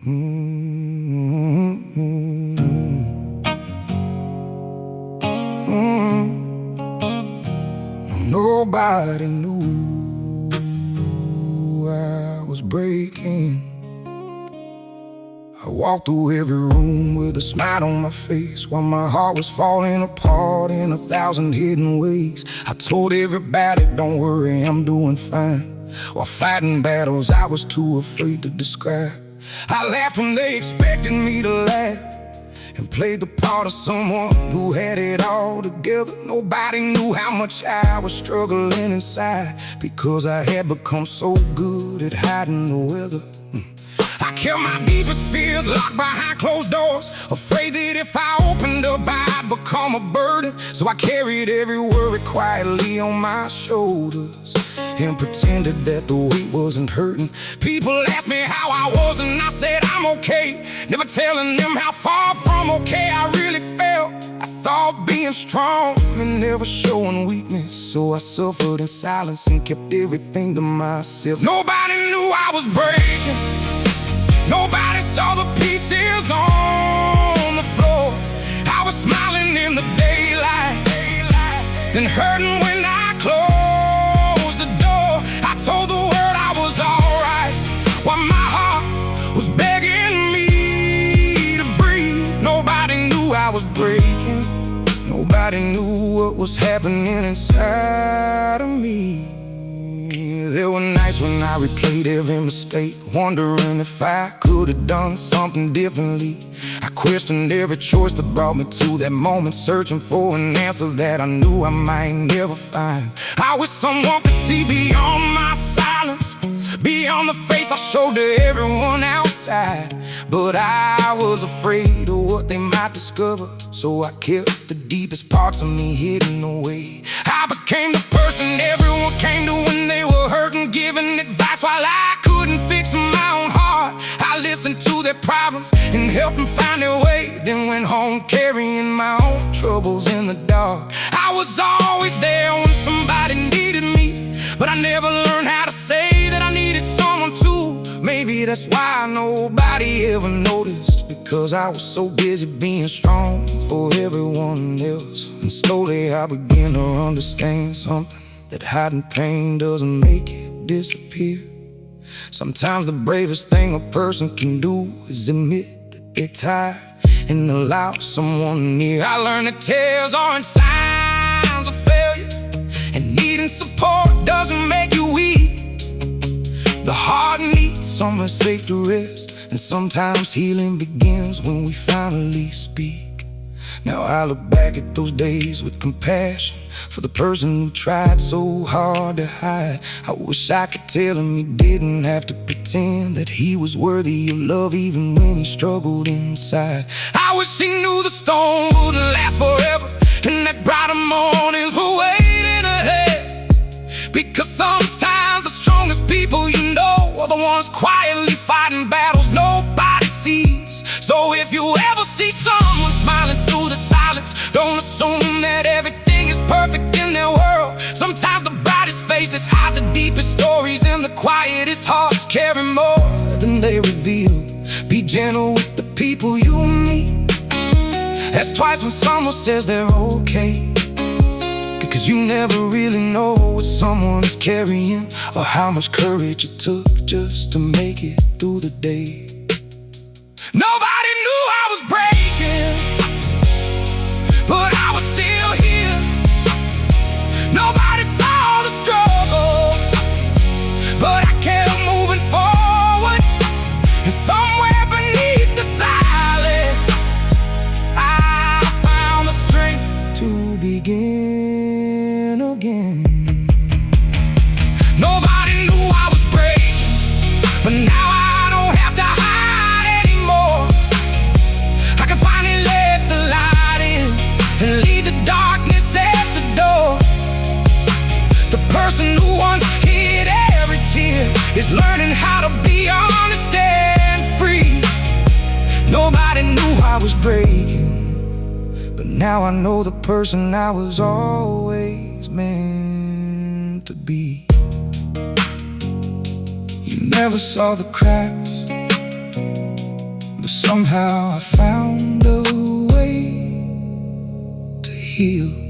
Mm-hmm. Nobody knew I was breaking. I walked through every room with a smile on my face, while my heart was falling apart in 1,000 hidden ways. I told everybody, don't worry, I'm doing fine, while fighting battles I was too afraid to describe. I laughed when they expected me to laugh, and played the part of someone who had it all together. Nobody knew how much I was struggling inside, because I had become so good at hiding the weather. I kept my deepest fears locked behind closed doors, afraid that if I opened up I'd become a burden. So I carried every worry quietly on my shoulders, and pretended that the weight wasn't hurting. People asked me how I was, and I said I'm okay, never telling them how far from okay I really felt. I thought being strong and never showing weakness, so I suffered in silence and kept everything to myself. Nobody knew I was breaking. Nobody saw the pieces on the floor. I was smiling in the daylight, then hurting when I closed the door. I told the world I was alright, while my heart was begging me to breathe. Nobody knew I was breaking. Nobody knew what was happening inside of me. There were nights when I replayed every mistake, wondering if I could have done something differently. I questioned every choice that brought me to that moment, searching for an answer that I knew I might never find. I wish someone could see beyond my silence, beyond the face I showed to everyone outside. But I was afraid of what they might discover, so I kept the deepest parts of me hidden away. I became the person everyone came to when they were hurting, giving advice while I couldn't fix my own heart. I listened to their problems and helped them find their way, then went home carrying my own troubles in the dark. I was always there when somebody needed me, but I never learned how to say that I needed someone too. Maybe that's why nobody ever noticed, because I was so busy being strong for everyone else. And slowly I began to understand something, that hiding pain doesn't make it disappear. Sometimes the bravest thing a person can do is admit that they're tired and allow someone near. I learned that tears aren't signs of failure, and needing support doesn't make you weak. The heart needs somewhere safe to rest, and sometimes healing begins when we finally speak. Now I look back at those days with compassion for the person who tried so hard to hide. I wish I could tell him he didn't have to pretend that he was worthy of love, even when he struggled inside. I wish he knew the storm wouldn't last forever, and that brighter mornings were waiting ahead. Because sometimes the strongest people you know are the ones quietly fighting battles nobody sees. So if you ever see someone smiling through the silence, don't assume that everything is perfect in their world. Sometimes the brightest faces hide the deepest stories, and the quietest hearts carry more than they reveal. Be gentle with the people you meet. Ask twice when someone says they're okay, because you never really know what someone is carrying, or how much courage it took just to make it through the day. Nobody knew I was breaking, but I was still here. Nobody saw the struggle, but I kept moving forward. And somewhere beneath the silence, I found the strength to begin again. Nobody knew I was breaking, but now I don't have to hide anymore. I can finally let the light in and leave the darkness at the door. The person who once hid every tear is learning how to be honest and free. Nobody knew I was breaking, but now I know the person I was always meant to be. You never saw the cracks but somehow I found a way to heal.